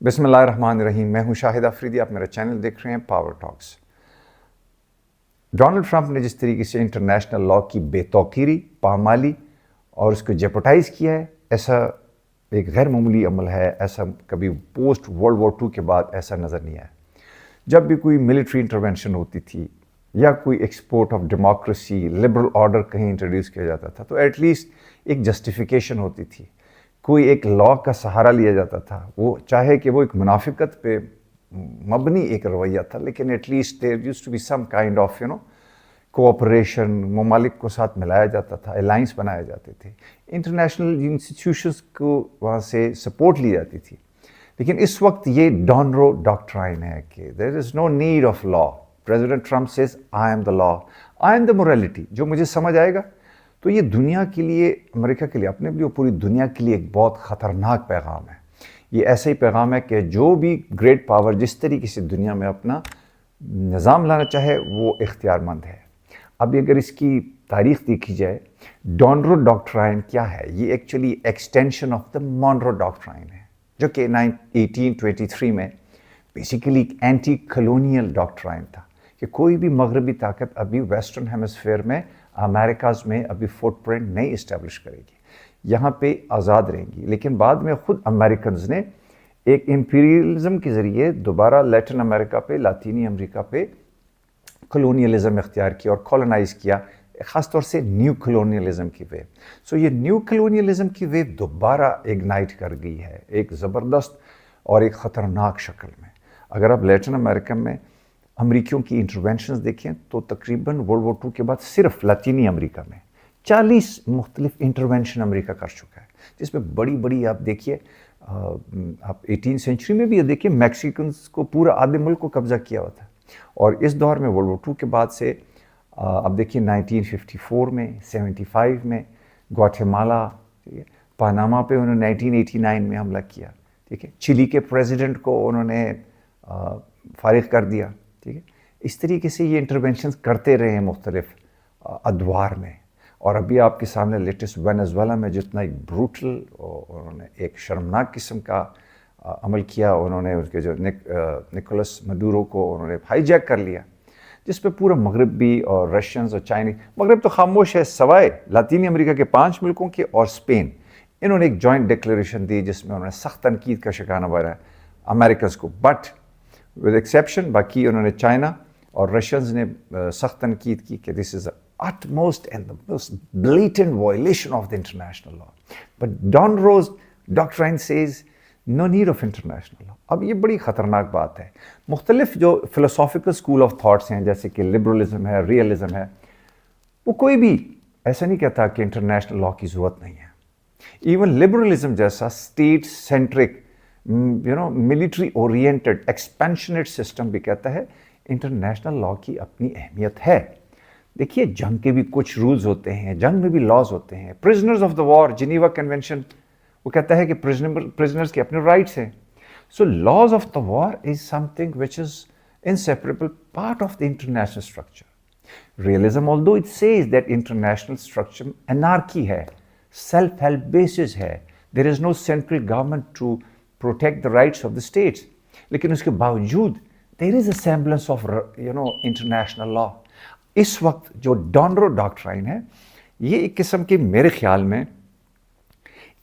बिस्मिल्लाहिर्रहमानिर्रहीम। मैं हूं शाहिद अफरीदी, आप मेरा चैनल देख रहे हैं पावर टॉक्स। डोनाल्ड ट्रंप ने जिस तरीके से इंटरनेशनल लॉ की बेतौकीरी, पामाली और उसको जेपोटाइज किया है, ऐसा एक गैर मामूली अमल है। ऐसा कभी पोस्ट वर्ल्ड वॉर II के बाद ऐसा नज़र नहीं आया। जब भी कोई मिलिट्री इंटरवेंशन होती थी या कोई export of democracy, liberal order कहीं इंट्रोड्यूस किया जाता था, तो एटलीस्ट एक जस्टिफिकेशन होती थी, कोई एक लॉ का सहारा लिया जाता था। वो चाहे कि वो एक मुनाफिकत पे मबनी एक रवैया था, लेकिन at least there used to be some kind of cooperation, ममालिक को साथ मिलाया जाता था, अलाइंस बनाए जाते थे, इंटरनेशनल इंस्टीट्यूशंस को वहाँ से सपोर्ट ली जाती थी। लेकिन इस वक्त ये डॉनरो डॉक्ट्राइन है कि there is no need of law. President Trump says I am the law, I am the morality. जो मुझे समझ आएगा। तो ये दुनिया के लिए, अमेरिका के लिए, अपने लिए, पूरी दुनिया के लिए एक बहुत ख़तरनाक पैगाम है। ये ऐसा ही पैगाम है कि जो भी ग्रेट पावर जिस तरीके से दुनिया में अपना निज़ाम लाना चाहे वो इख्तियारमंद है। अब अगर इसकी तारीख़ देखी जाए, डॉनरो डॉक्ट्राइन क्या है? ये actually extension of the Monroe doctrine है, जो कि 1823 में बेसिकली एंटी कॉलोनियल डॉक्ट्राइन था कि कोई भी मगरबी ताकत अभी वेस्टर्न हेमिस्फीयर में, अमेरिकाज़ में अभी फुटप्रिंट नहीं इस्टेब्लिश करेगी, यहाँ पे आज़ाद रहेंगी। लेकिन बाद में ख़ुद अमेरिकन्स ने एक इम्पीरियलिज़म के ज़रिए दोबारा लैटिन अमेरिका पे, लातीनी अमेरिका पे कॉलोनियलिज़म इख्तियार किया और कॉलोनाइज़ किया, ख़ास तौर से न्यू कॉलोनियलिज़म की वेव। सो ये न्यू कॉलोनियलिज़म की वेव दोबारा इग्नाइट कर गई है एक ज़बरदस्त और एक ख़तरनाक शक्ल में। अगर आप लैटिन अमेरिका में अमरीकियों की इंटरवेंशंस देखें तो तकरीबन वर्ल्ड वॉर II के बाद सिर्फ लातीनी अमेरिका में 40 मुख्तलिफ इंटरवेंशन अमेरिका कर चुका है, जिसमें बड़ी बड़ी आप देखिए, आप 18वीं सेंचुरी में भी देखिए, मैक्सिकन्स को पूरा आधे मुल्क को कब्ज़ा किया हुआ था। और इस दौर में वर्ल्ड वॉर II के बाद से अब देखिए 1954 में, 75 में ग्वाटेमाला, ठीक है, पनामा पे उन्होंने 1989 में हमला किया, ठीक है, चिली के प्रेसिडेंट को उन्होंने फारिग कर दिया, ठीक है। इस तरीके से ये इंटरवेंशंस करते रहे हैं मुख्तलिफ अदवार में। और अभी आपके सामने लेटेस्ट वेनेजुएला में जितना एक ब्रूटल, उन्होंने एक शर्मनाक किस्म का अमल किया, उन्होंने उसके जो निकोलस मडूरो को उन्होंने हाईजैक कर लिया, जिस पे पूरा मगरब भी और रशियंस और चाइनीज, मगरब तो खामोश है सवाए लातीनी अमेरिका के 5 मुल्कों के और स्पेन, इन्होंने एक जॉइंट डिक्लेरेशन दी जिसमें उन्होंने सख्त तनकीद का शिकाना बनाया अमेरिकन्स को, बट विद एक्सेप्शन बाकी उन्होंने चाइना और रशियंस ने सख्त तनकीद की कि this is the utmost and the most blatant violation of the international law. But Donro's doctrine says no need of international law. अब ये बड़ी ख़तरनाक बात है। मुख्तलिफ जो philosophical school of thoughts हैं, जैसे कि लिबरलिज्म है, रियलिज्म है, वो कोई भी ऐसा नहीं कहता कि इंटरनेशनल लॉ की ज़रूरत नहीं है। इवन लिबरलिज्म जैसा state centric, military oriented expansionist system भी कहता है इंटरनेशनल लॉ की अपनी अहमियत है। देखिए, जंग के भी कुछ रूल्स होते हैं, जंग में भी लॉज होते हैं। Prisoners of the war, Geneva convention, वो कहता है कि प्रिजनर्स के अपने राइट्स हैं। So laws of the war is something which is inseparable part of the international structure. Realism, although it says that international structure anarchy है, self help basis है, there is no central government to protect the rights of the states, लेकिन उसके बावजूद there is a semblance of international law. इस वक्त जो डॉनरो doctrine है, ये एक किस्म के, मेरे ख्याल में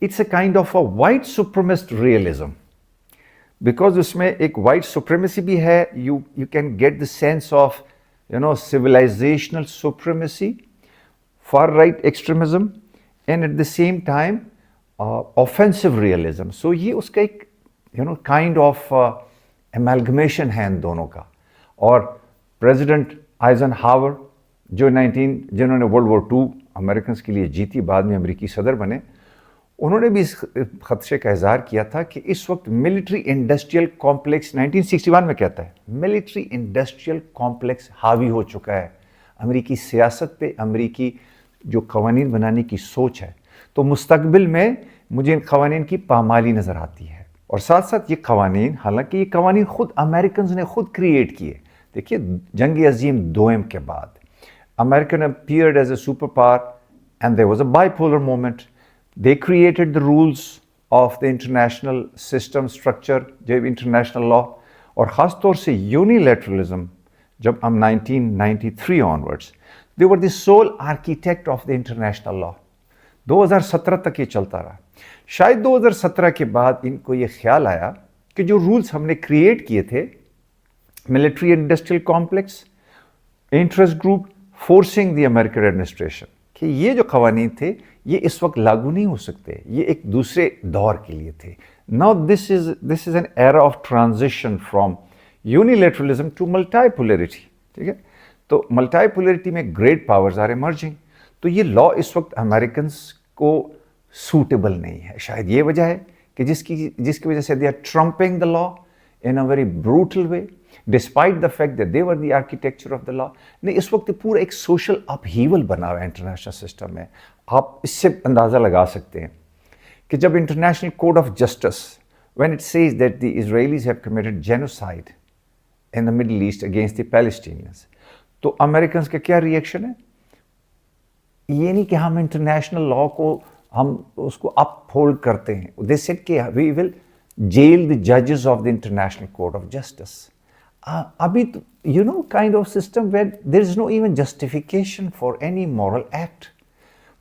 it's a kind of a white supremacist realism, because उसमें एक वाइट सुप्रीमेसी भी है। You can get the sense of civilisational supremacy, far right extremism, and at the same time offensive realism. So ये उसका एक काइंड ऑफ एमैल्गमेशन है इन दोनों का। और प्रेसिडेंट आइजनहावर जिन्होंने वर्ल्ड वॉर II अमेरिकन के लिए जीती, बाद में अमेरिकी सदर बने, उन्होंने भी इस खदशे का इजहार किया था कि इस वक्त मिलिट्री इंडस्ट्रियल कॉम्प्लेक्स, 1961 में कहता है, मिलिट्री इंडस्ट्रियल कॉम्प्लेक्स हावी हो चुका है अमेरिकी सियासत पे, अमेरिकी जो कवानीन बनाने की सोच है। तो मुस्तकबिल में मुझे इन कवानीन की पामाली नज़र आती है। और साथ साथ ये कवानीन, हालांकि ये कवानीन खुद अमेरिकन ने खुद क्रिएट किए। देखिए, जंग अजीम दोम के बाद American appeared as a superpower and there was a bipolar moment. They created the rules of the international system structure جب انٹرنیشنل لا اور خاص طور سے یونیلیٹرلزم جب ہم 1993 onwards they were the civil architect of the international law. 2017 تک یہ چلتا رہا. شاید 2017 کے بعد ان کو یہ خیال آیا کہ جو رولز ہم نے کریٹ کیے تھے military industrial complex interest group forcing the American administration کہ یہ جو قوانین تھے یہ اس وقت لاگو نہیں ہو سکتے, یہ ایک دوسرے دور کے لیے تھے. Now this is an era of transition from unilateralism to multipolarity. ٹھیک ہے, تو ملٹائی پولیرٹی میں گریٹ پاورز آر ایمرجنگ. تو یہ لا اس وقت امریکنس کو سوٹیبل نہیں ہے. شاید یہ وجہ ہے کہ جس کی وجہ سے they are trumping the law in a very brutal way despite the fact that they were the architecture of the law. نہیں, اس وقت پورا ایک سوشل اپہیول بنا ہوا ہے انٹرنیشنل سسٹم میں. آپ اس سے اندازہ لگا سکتے ہیں کہ جب international code of justice when it says that the Israelis have committed genocide in the Middle East against the Palestinians, تو امریکنس کا کیا ریئیکشن ہے؟ یہ نہیں کہ ہم انٹرنیشنل لا کو ہم اس کو اپ ہولڈ کرتے ہیں. دے سیڈ کہ وی ول جیل دی ججز of the international code of justice. ابھی you know kind of system where there is no even justification for any moral act.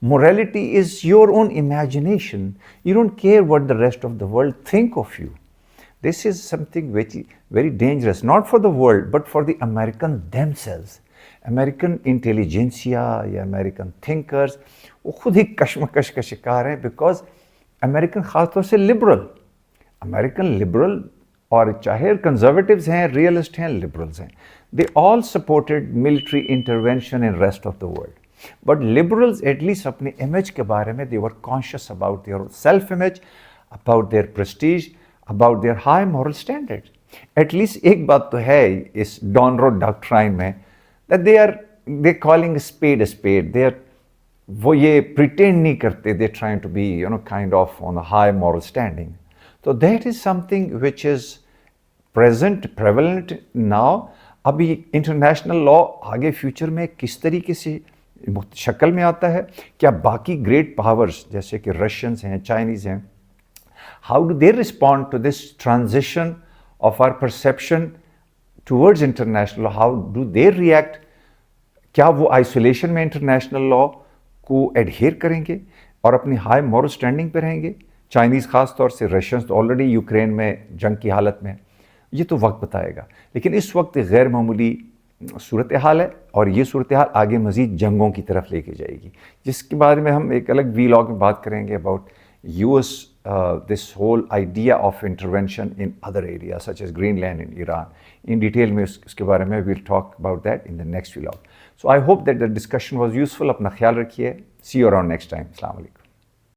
Morality is your own imagination. You don't care what the rest of the world think of you. This is something very, very dangerous, not for the world, but for the Americans themselves. American intelligentsia یا American thinkers وہ خود ہی کشمکش کا شکار ہیں because American خاص طور سے American liberal اور چاہے conservatives ہیں, realist ہیں, liberals ہیں, they all supported military intervention in rest of the world. But liberals at least اپنے image کے بارے میں they were conscious about their self image, about their prestige, about their high moral standards. At least ایک بات تو ہے اس ڈونرو doctrine میں that they calling a spade a spade. They are وہ یہ pretend نہیں کرتے, they're trying to be kind of on a high moral standing. So that is something which is prevalent now. ابھی انٹرنیشنل لا آگے future میں کس طریقے سے شکل میں آتا ہے, کیا باقی گریٹ پاورز جیسے کہ رشینز ہیں, چائنیز ہیں, how do they respond to this transition of our perception towards international law, how do they react, کیا وہ آئسولیشن میں انٹرنیشنل لا کو ایڈہیئر کریں گے اور اپنی ہائی مورل اسٹینڈنگ پہ رہیں گے. چائنیز خاص طور سے, رشینز تو آلریڈی یوکرین میں جنگ کی حالت میں, یہ تو وقت بتائے گا. لیکن اس وقت غیر معمولی صورتحال ہے اور یہ صورتحال آگے مزید جنگوں کی طرف لے کے جائے گی, جس کے بارے میں ہم ایک الگ ویلاگ میں بات کریں گے about US this whole idea of intervention in other areas such as Greenland and Iran. In detail میں اس کے بارے میں we'll talk about that in the next vlog. So I hope that the discussion was useful. اپنا خیال رکھیے. See you around next time. السلام علیکم.